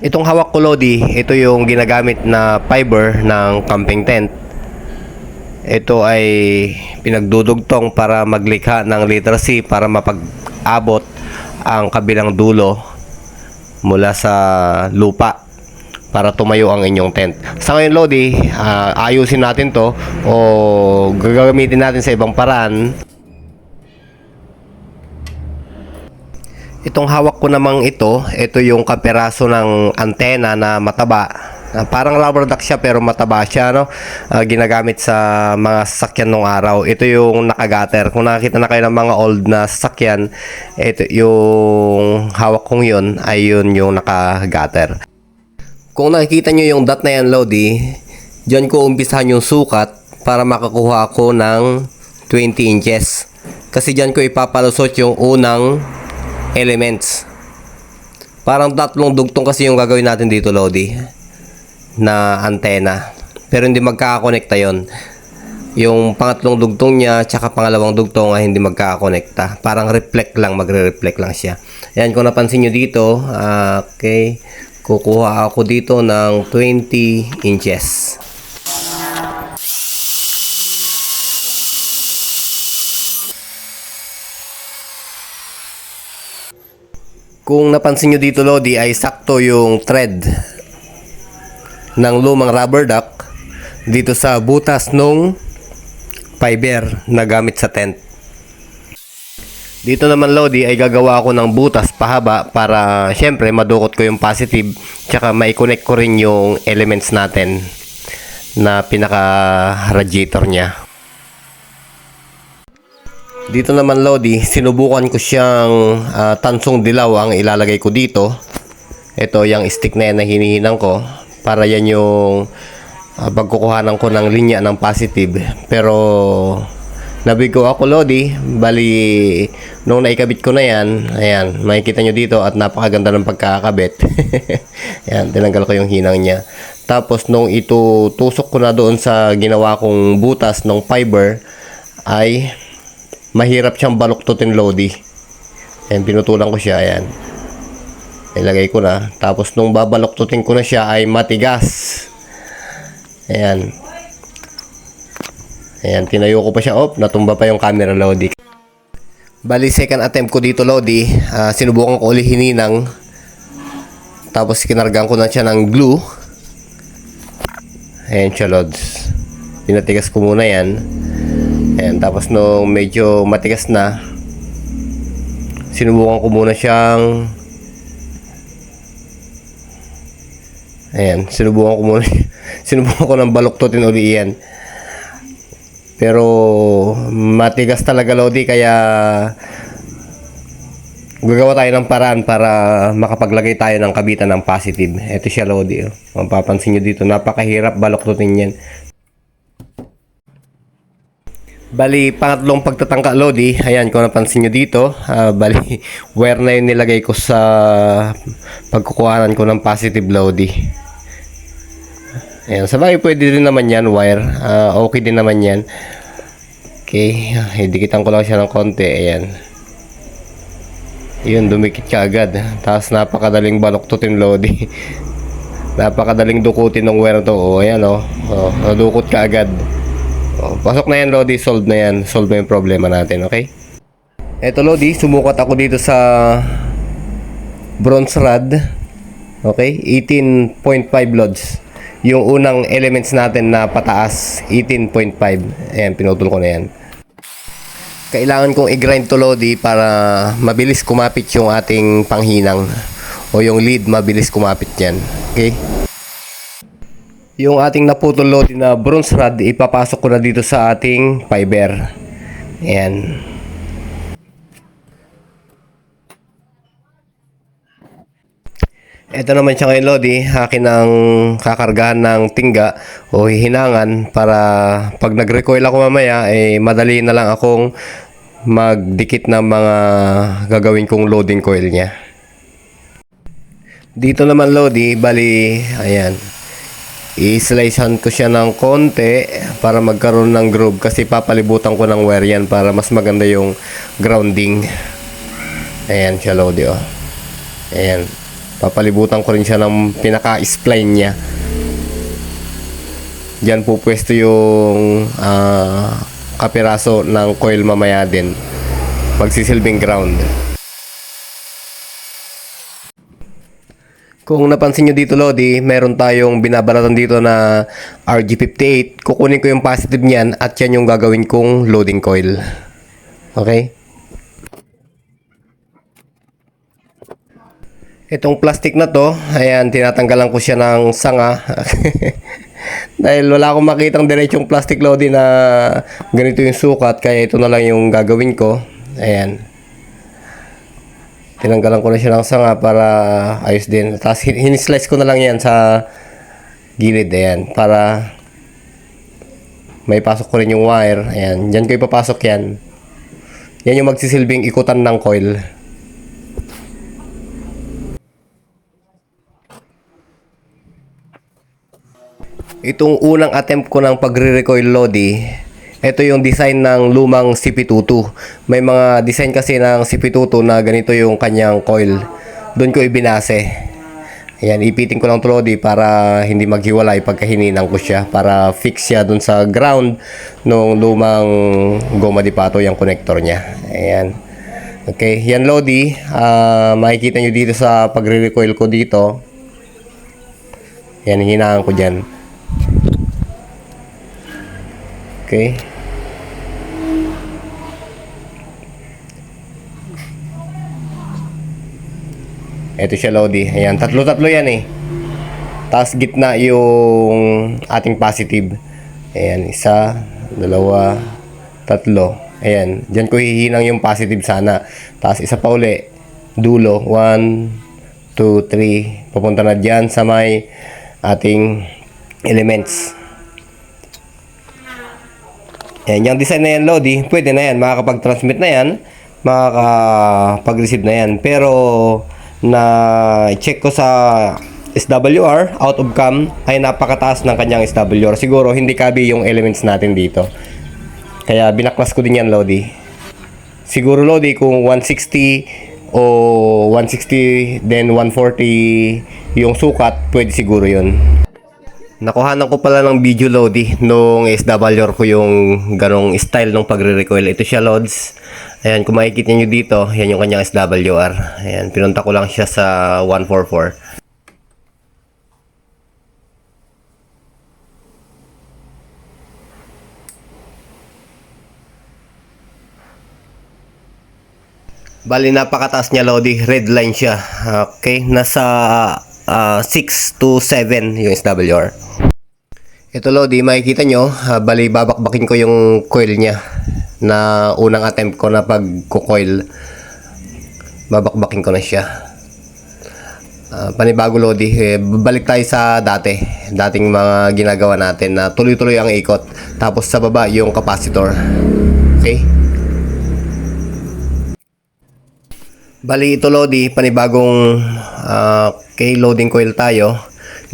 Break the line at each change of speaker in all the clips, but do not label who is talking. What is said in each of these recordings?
Itong hawak ko, Lodi, ito yung ginagamit na fiber ng camping tent. Ito ay pinagdudugtong para maglikha ng letter C para mapag-abot ang kabilang dulo mula sa lupa para tumayo ang inyong tent. Sa ngayon, Lodi, ayusin natin to o gagamitin natin sa ibang paraan. Itong hawak ko namang ito yung kaperaso ng antena na mataba. Parang rubber duck siya pero mataba siya, no? Ginagamit sa mga sasakyan nung araw. Ito yung nakagater. Kung nakakita na kayo ng mga old na sasakyan, ito yung hawak kong yun ay yun yung nakagater. Kung nakikita nyo yung dot na yan, Lodi, dyan ko umpisahan yung sukat para makakuha ako ng 20 inches. Kasi dyan ko ipapalusot yung unang elements. Parang tatlong dugtong kasi yung gagawin natin dito, Lodi, na antena. Pero hindi magkakakonekta yon. Yung pangatlong dugtong niya tsaka pangalawang dugtong ay hindi magkakakonekta. Parang reflect lang, magre-reflect lang siya. Ayan, kung napansin nyo dito, okay, kukuha ako dito ng 20 inches. Kung napansin nyo dito, Lodi, ay sakto yung thread ng lumang rubber duck dito sa butas nung fiber na gamit sa tent. Dito naman, Lodi, ay gagawa ako ng butas pahaba para syempre madukot ko yung positive tsaka mai-connect ko rin yung elements natin na pinaka radiator niya. Dito naman, Lodi, sinubukan ko siyang tansong dilaw ang ilalagay ko dito. Ito yung stick na yan na hinihinang ko para yan yung pagkukuhanan ko ng linya ng positive. Pero nabigo ako, Lodi. Bali, nung naikabit ko na yan, ayan, makikita nyo dito at napakaganda ng pagkakabit. Ayan, tinanggal ko yung hinang niya. Tapos nung itutusok ko na doon sa ginawa kong butas ng fiber, ay mahirap siyang baluktutin, Lodi. Ayan, pinutulan ko siya, ayan. Ilagay ko na. Tapos nung babaluktutin ko na siya ay matigas. Ayan. Ayan, tinayo ko pa siya. Oh, natumba pa yung camera, Lodi. Bali, second attempt ko dito, Lodi. Sinubukan ko ulit hininang. Tapos kinargaan ko na siya ng glue. Ayan siya, Lods. Pinatigas ko muna yan. Ayan, tapos nung medyo matigas na, sinubukan ko muna siyang sinubukan ko ng baluktutin uli yan. Pero matigas talaga, Lodi, kaya gagawa tayo ng paraan para makapaglagay tayo ng kabitan ng positive. Ito siya, Lodi. Mapapansin nyo dito, napakahirap baluktutin yan. Bali, pangatlong pagtatangka, Lodi. Ayan, kung napansin nyo dito, bali, wire na yung nilagay ko sa pagkukuhanan ko ng positive, Lodi. Ayan, sabagay pwede din naman yan, wire. Okay din naman yan. Okay, dikitan ko lang siya ng konti. Ayan. Yun, dumikit ka agad. Tapos napakadaling baluktutin, Lodi. Napakadaling dukutin ng wire to. O, ayan, o. Nadukot ka agad. Pasok na yan, Lodi. Solve na yan. Solve na yung problema natin, okay? Eto, Lodi, sumukat ako dito sa bronze rod. Okay? 18.5 lods. Yung unang elements natin na pataas, 18.5. Ayan, pinutol ko na yan. Kailangan kong i-grind to, Lodi, para mabilis kumapit yung ating panghinang. O yung lead, mabilis kumapit yan. Okay? Yung ating naputol, Lodi, na bronze rod, ipapasok ko na dito sa ating fiber. Ayan. Ito naman siya ngayon, Lodi. Akin ang kakargahan ng tingga o hihinangan para pag nag-recoil ako mamaya, madali na lang akong magdikit ng mga gagawin kong loading coil niya. Dito naman, Lodi, bali, ayan. I-slicehan ko siya ng konti para magkaroon ng groove kasi papalibutan ko ng wire yan para mas maganda yung grounding. Ayan siya, Lodi, oh. Ayan. Papalibutan ko rin siya ng pinaka-spline niya. Diyan po pwesto yung kapiraso ng coil mamaya din. Magsisilbing ground. Kung napansin nyo dito, Lodi, meron tayong binabalatan dito na RG58. Kukunin ko yung positive niyan at yan yung gagawin kong loading coil. Okay? Itong plastic na to, ayan, tinatanggalan ko siya ng sanga. Dahil wala akong makitang diretsong plastic, Lodi, na ganito yung sukat, kaya ito na lang yung gagawin ko. Ayan. Tinanggalan ko na siya ng sanga para ayos din. Tapos hinislice ko na lang yan sa gilid. Ayan. Para may pasok ko rin yung wire. Ayan. Diyan ko ipapasok yan. Yan yung magsisilbing ikutan ng coil. Itong unang attempt ko ng pagre-recoil, Lodi, ito yung design ng lumang CP22. May mga design kasi ng CP22 na ganito yung kanyang coil. Doon ko ibinase. Ayan, ipitin ko lang ito, Lodi, para hindi maghiwalay pagka hininang ko siya. Para fix siya doon sa ground ng lumang goma di pato yung connector niya. Ayan. Okay, yan, Lodi. Makikita nyo dito sa pagre-recoil ko dito. Yan, hinaan ko dyan. Okay. Ito siya, Lodi. Ayan, tatlo-tatlo yan eh. Tapos gitna yung ating positive. Ayan, isa, dalawa, tatlo. Ayan, dyan ko hihinang yung positive sana. Tapos isa pa uli, dulo. 1, 2, 3. Papunta na dyan sa may ating elements. Ayan, yung design na yan, Lodi, pwede na yan. Makakapag-transmit na yan. Makakapag-receive na yan. Pero na check ko sa SWR, out of cam, ay napakataas ng kanyang SWR. Siguro hindi kabi yung elements natin dito. Kaya binaklas ko din yan, Lodi. Siguro, Lodi, kung 160 o 160 then 140 yung sukat, pwede siguro yun. Nakuhanan ko pala ng video, Lodi, nung SWR ko yung ganong style ng pagre-recoil. Ito siya, Lods. Ayan, kung makikita nyo dito, yan yung kanyang SWR. Ayan, pinunta ko lang siya sa 144. Bali, napakataas niya, Lodi. Red line siya. Okay, nasa 6 to 7 yung SWR. Ito, Lodi, makikita nyo, bali babakbakin ko yung coil niya na unang attempt ko na pagko-coil. Babakbakin ko na siya. Panibago, Lodi, balik tayo sa dating mga ginagawa natin na tuloy-tuloy ang ikot, tapos sa baba yung capacitor. Okay, bali ito, Lodi, panibagong loading coil tayo.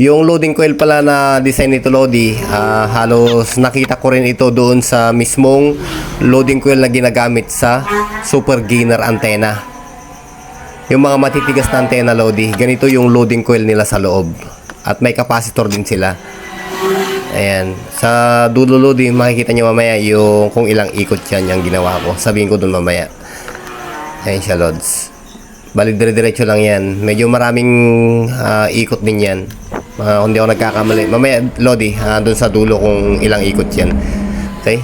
Yung loading coil pala na design nito, Lodi, halos nakita ko rin ito doon sa mismong loading coil na ginagamit sa super gainer antenna. Yung mga matitigas na antenna, Lodi, ganito yung loading coil nila sa loob. At may capacitor din sila. Ayan. Sa dulo, Lodi, makikita nyo mamaya yung kung ilang ikot yan yung ginawa ko. Sabihin ko doon mamaya. Ayan siya, Lods. Bali, dire-diretso lang yan. Medyo maraming ikot din yan. Kung di ako nagkakamali. Mamaya, Lodi, doon sa dulo kung ilang ikot yan. Okay?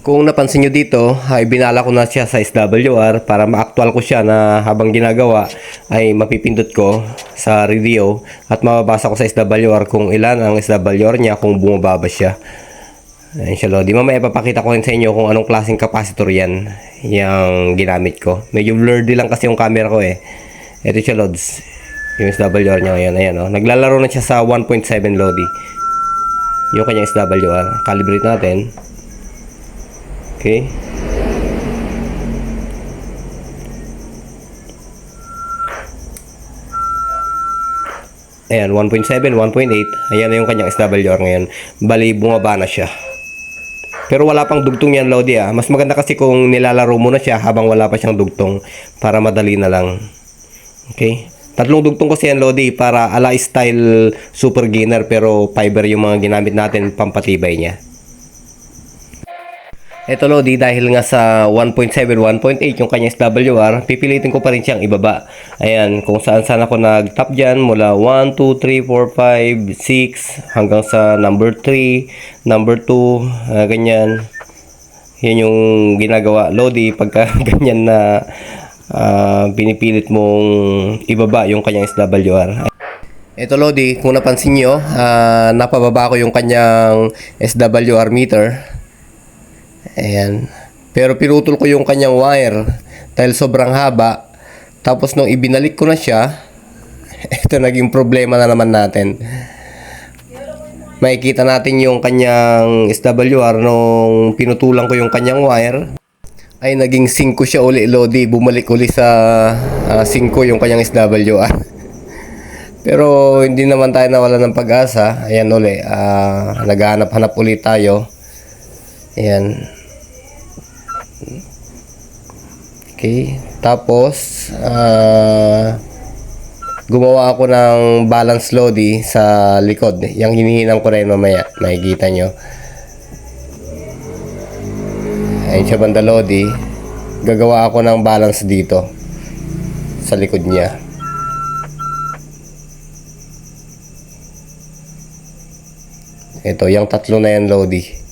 Kung napansin nyo dito, ay binala ko na siya sa SWR para ma-actual ko siya na habang ginagawa ay mapipindot ko sa radio at mababasa ko sa SWR kung ilan ang SWR niya kung bumababa siya. Ayan siya, Lodi. Mamaya papakita ko rin sa inyo kung anong klaseng capacitor yan yung ginamit ko. Medyo blurry lang kasi yung camera ko eh. Ito siya, Lods. Yung SWR niya ngayon. Ayan, oh. Naglalaro na siya sa 1.7, Lodi. Yung kanyang SWR. Calibrate natin. Okay. Ayan, 1.7, 1.8. Ayan na yung kanyang SWR ngayon. Bali, bumaba na siya. Pero wala pang dugtong yan, Lodi, ah. Mas maganda kasi kung nilalaro mo na siya habang wala pa siyang dugtong para madali na lang. Okay? Tatlong dugtong kasi yan, Lodi, para ala style super gainer pero fiber yung mga ginamit natin pampatibay niya. Ito, Lodi, dahil nga sa 1.7, 1.8 yung kanyang SWR, pipilitin ko pa rin siyang ibaba. Ayan, kung saan saan ako nag-top dyan, mula 1, 2, 3, 4, 5, 6, hanggang sa number 3, number 2, ganyan. Yan yung ginagawa, Lodi, pagka ganyan na pinipilit mong ibaba yung kanyang SWR. Ito, Lodi, kung napansin nyo, napababa ko yung kanyang SWR meter. Ayan. Pero pinutol ko yung kanyang wire dahil sobrang haba. Tapos nung ibinalik ko na siya, ito naging problema na naman natin. Makikita natin yung kanyang SWR nung pinutulan ko yung kanyang wire. Ay naging 5 siya uli, Lodi. Bumalik uli sa 5 yung kanyang SWR. Pero hindi naman tayo nawala ng pag-asa. Ayan uli. Naghahanap-hanap ulit tayo. Ayan. Okay, tapos gumawa ako ng balance Lodi sa likod. Yung hinihinang ko rin mamaya, makikita nyo. Ayun siya banda, Lodi. Gagawa ako ng balance dito sa likod niya. Ito, yung tatlo na yan, Lodi.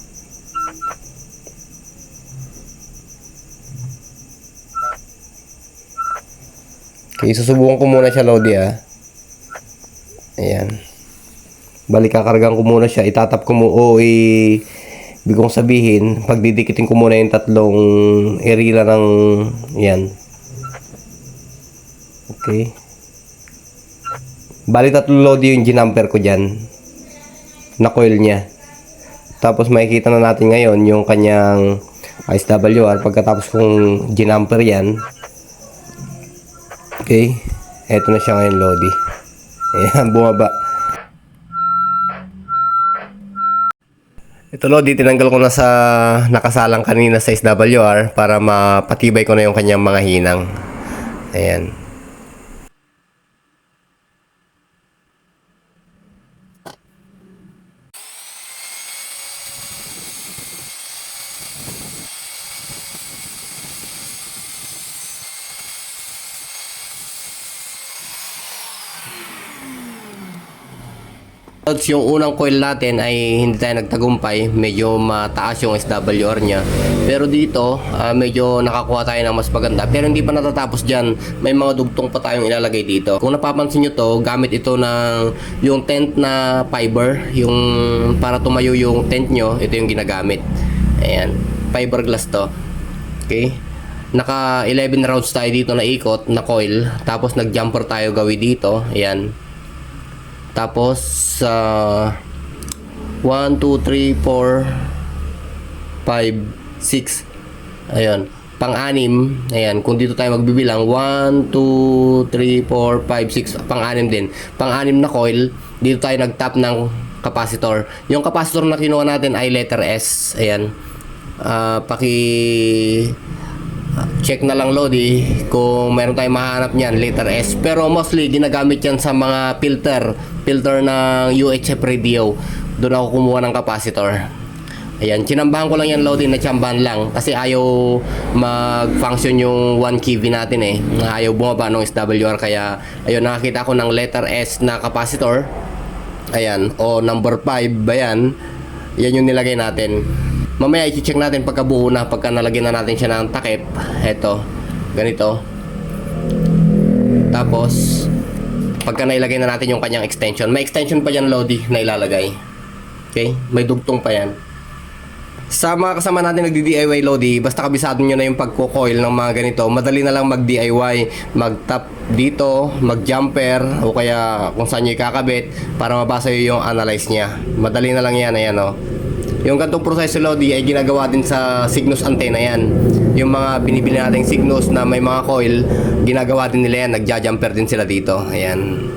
Okay, susubukan ko muna siya, Lodi, Ayan. Balik kakargan ko muna siya. Itatap ko muna ibig kong sabihin, pagdidikitin ko muna yung tatlong erila ng yan. Okay. Bali tatlo, Lodi, yung ginamper ko dyan. Na coil niya. Tapos makikita na natin ngayon yung kanyang SWR pagkatapos kong ginamper yan. Okay, eto na siya ngayon, Lodi. Ayan, bumaba. Ito, Lodi, tinanggal ko na sa nakasalang kanina sa SWR para mapatibay ko na yung kanyang mga hinang. Ayan. Yung unang coil natin ay hindi tayo nagtagumpay, medyo mataas yung SWR niya. Pero dito, medyo nakakuha tayo ng mas maganda. Pero hindi pa natatapos dyan, may mga dugtong pa tayong ilalagay dito. Kung napapansin nyo to, gamit ito ng yung tent na fiber, yung para tumayo yung tent nyo, ito yung ginagamit. Ayan, fiberglass to. Okay, naka 11 rounds tayo dito na ikot na coil, tapos nag jumper tayo gawi dito. Ayan. Tapos 1, 2, 3, 4, 5, 6. Ayun, pang-anim. Ayan, kung dito tayo magbibilang 1, 2, 3, 4, 5, 6, pang-anim din. Pang-anim na coil, dito tayo nag-tap ng capacitor. Yung capacitor na kinuha natin ay letter S. Ayan. Check na lang, Lodi, kung meron tayong mahanap niyan, letter S. Pero mostly ginagamit yan sa mga filter ng UHF radio. Doon ako kumuha ng capacitor. Ayan, chinambahan ko lang yan, Lodi, na chambahan lang kasi ayaw mag-function yung 1 kV natin ayaw bumaba ng SWR. Kaya ayun, nakakita ko ng letter S na capacitor. Ayan, o number 5. Ayan, yan yung nilagay natin. Mamaya i-check natin pagkabuo na, pagka nalagyan na natin siya ng takip. Eto, ganito. Tapos pagka nailagay na natin yung kanyang extension, may extension pa dyan, Lodi, na ilalagay. Okay, may dugtong pa yan. Sa mga kasama natin nagdi-DIY, Lodi, basta kabisado nyo na yung pagko-coil ng mga ganito, madali na lang mag-DIY, mag-tap dito, mag-jumper, o kaya kung saan nyo ikakabit para mabasa yung analyze nya. Madali na lang yan. Ayan, yung gantong proseso, Lodi, ay ginagawa din sa Cygnus antenna yan. Yung mga binibili nating Cygnus na may mga coil, ginagawa din nila yan, nagja-jumper din sila dito. Ayan,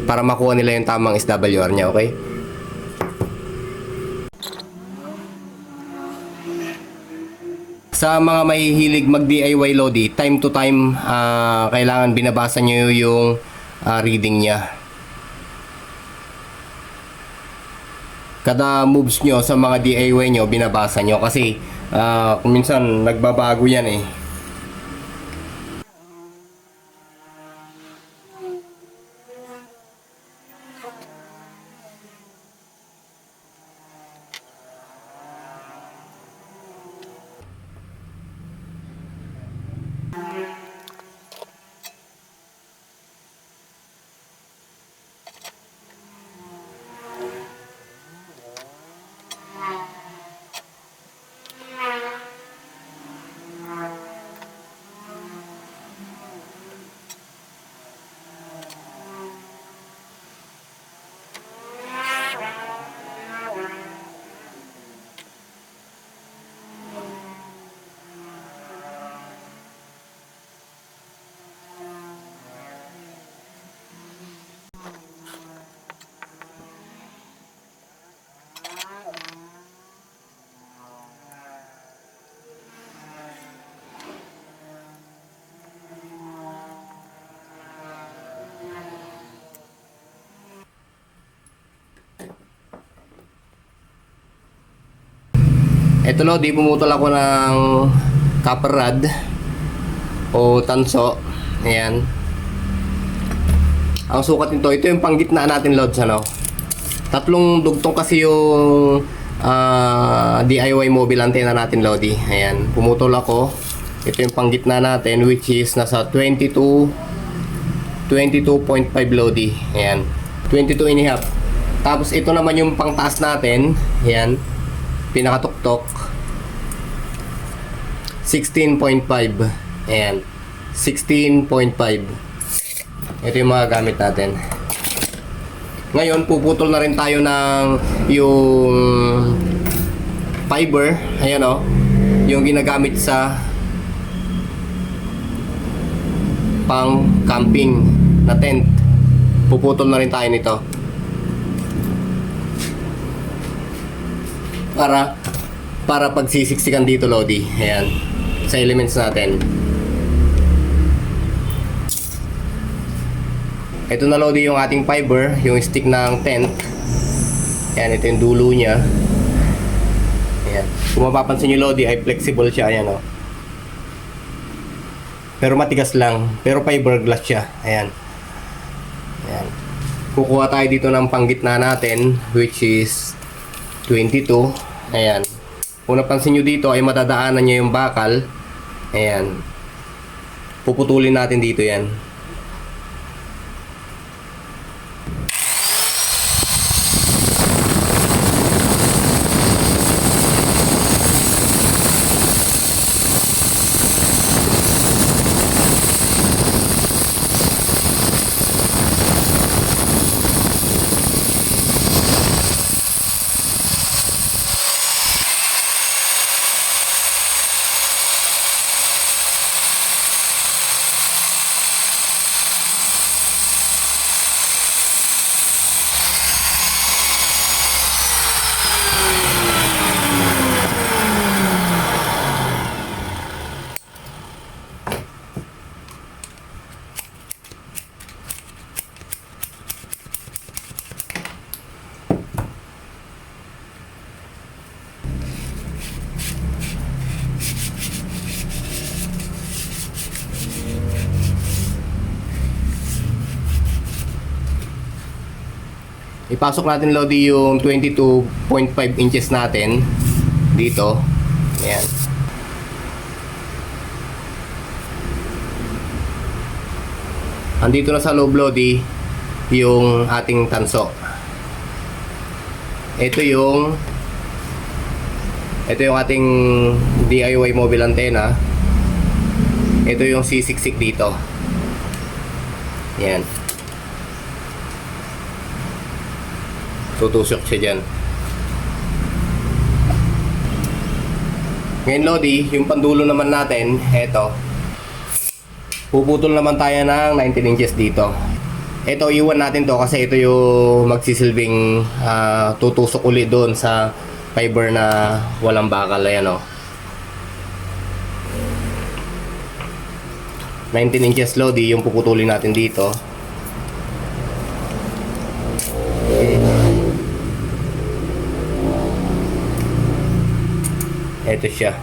para makuha nila yung tamang SWR nya, okay? Sa mga mahihilig mag-DIY Lodi, time to time, kailangan binabasa nyo yung reading niya. Kada moves nyo sa mga DIY nyo, binabasa nyo. Kasi kung minsan nagbabago yan eh. Ito Lodi, pumutol ako ng copper rod o tanso. Ayan. Ang sukat nito, ito yung panggitna natin Lods, ano? Tatlong dugtong kasi yung DIY mobile antenna natin Lodi. Ayan, pumutol ako. Ito yung panggitna natin, which is nasa 22.5 Lodi. Ayan, 22 and a half. Tapos ito naman yung pangtaas natin. Ayan, pinakatuktok 16.5. Ayan, 16.5. Ito yung mga gamit natin. Ngayon puputol na rin tayo ng yung fiber. Ayan o, yung ginagamit sa pang camping na tent. Puputol na rin tayo nito para pagsisiksikan dito Lodi. Ayan, sa elements natin. Ito na Lodi yung ating fiber, yung stick ng tent. Ayan, ito yung dulo niya. Ayan, kung mapapansin nyo Lodi ay flexible siya. Ayan o, pero matigas lang, pero fiberglass siya. Ayan. Ayan, kukuha tayo dito ng panggitna natin, which is 22. Ayan. Kung napansin nyo dito ay madadaanan niya yung bakal. Ayan. Puputulin natin dito yan. Ipasok natin Lodi yung 22.5 inches natin dito. Ayan. Andito na sa loob Lodi yung ating tanso. Ito yung ating DIY mobile antenna. Ito yung sisiksik dito. Ayan. Tutusok siya dyan. Ngayon Lodi, yung pandulo naman natin, eto. Puputol naman tayo ng 19 inches dito. Ito, iwan natin to kasi ito yung magsisilbing tutusok ulit doon sa fiber na walang bakal. Ayan o. 19 inches Lodi yung puputulin natin dito. Okay. Ito siya.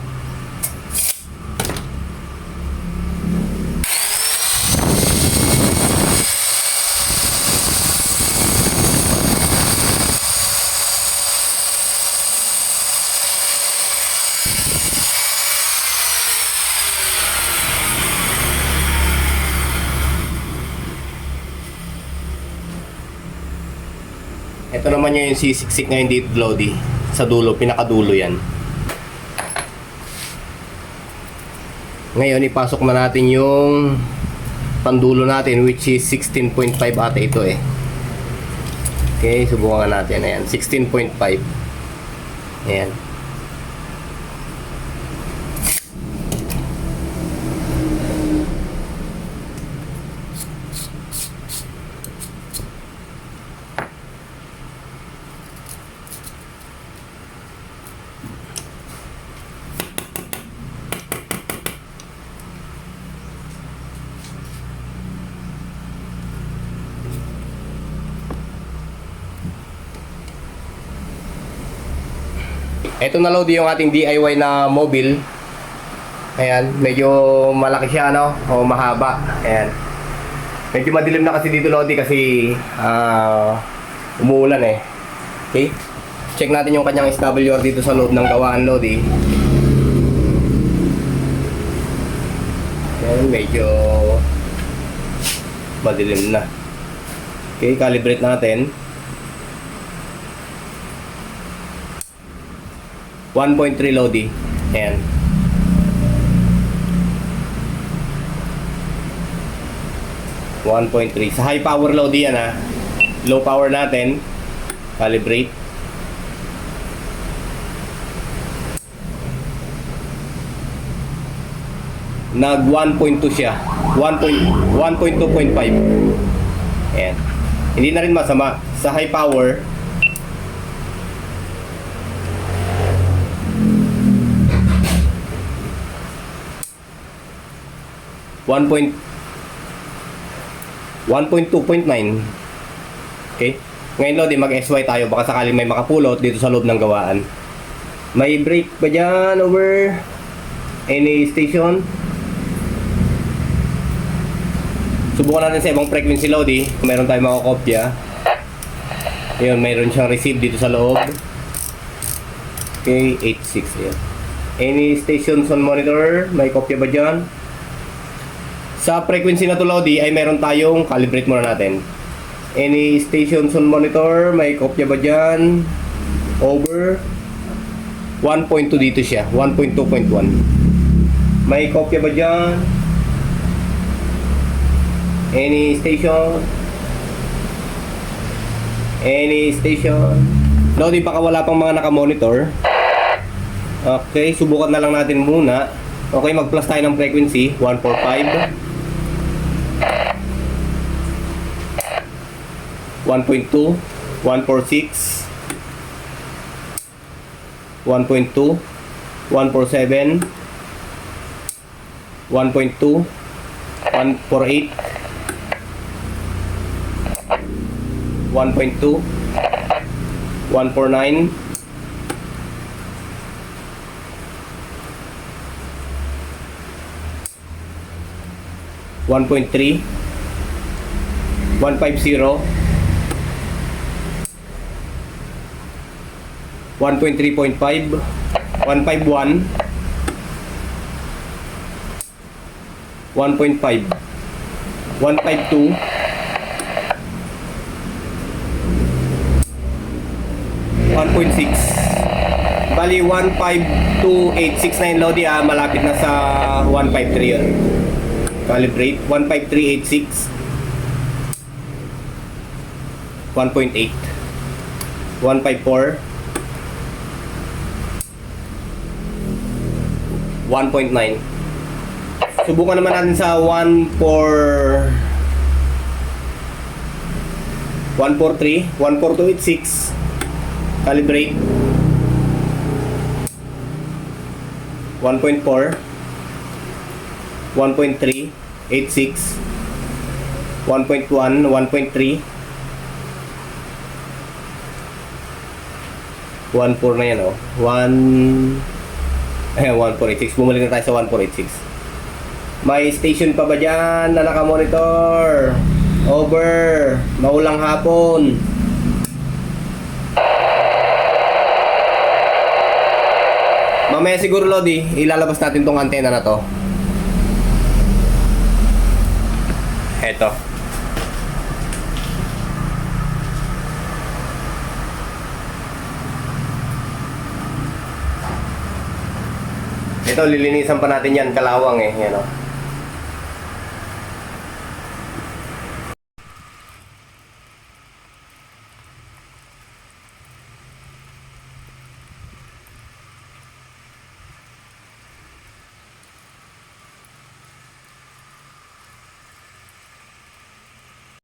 Ito naman yung sisiksik ngayon dito, Lodi. Sa dulo, pinakadulo yan. Ngayon, ipasok na natin yung pandulo natin, which is 16.5 ata ito eh. Okay, subukan natin. Ayan, 16.5. Ayan. Ito na Lodi yung ating DIY na mobile. Ayan, medyo malaki siya no, o mahaba. Ayan. Medyo madilim na kasi dito Lodi kasi umuulan eh. Okay? Check natin yung kanyang SWR dito sa loob ng gawaan Lodi. Ayan, medyo madilim na. Okay, calibrate natin. 1.3 Lodi. Ayan. Sa high power Lodi yan ha. Low power natin. Calibrate. Nag 1.2 siya. 1.2.5. Ayan. Hindi na rin masama. Sa high power 1.2.9. Okay? Ngayon Lodi, mag-SY tayo. Baka sakaling may makapulot dito sa loob ng gawaan. May brake ba dyan over any station? Subukan natin sa ibang frequency Lodi. Meron tayong makakopya. Ayun, mayroon siyang receive dito sa loob. Okay, 86. Ayan. Any stations on monitor? May kopya ba dyan? Sa frequency na to Lodi ay meron tayong calibrate muna natin. Any stations on monitor, may kopya ba dyan? Over 1.2 dito siya, 1.2.1. May kopya ba dyan? Any station? Any station? Lodi, baka wala pang mga naka-monitor. Okay, subukan na lang natin muna. Okay, mag-plus tayo ng frequency, 145. 1.2, 146, 1.2, 147, 1.2, 148, 1.2, 149, 1.3, 150, 1.3.5, 151, 1.5, 152, 1.6. Bali 152.869 Lodi malapit na sa 153 yun. Calibrate 153.86, 1.8, 154, 1.9. Subukan naman natin sa 143, 14286. Calibrate 1.4, 1.3, 1.86, 1.1, 1.3, 1.4 na yan, oh. 1.486. Bumalik na tayo sa 1.486. May station pa ba dyan na nakamonitor? Over. Maulang hapon. Mamaya siguro, Lodi, ilalabas natin tong antena na to. Eto. Ito, lilinisan pa natin yan, kalawang eh. Yan, oh.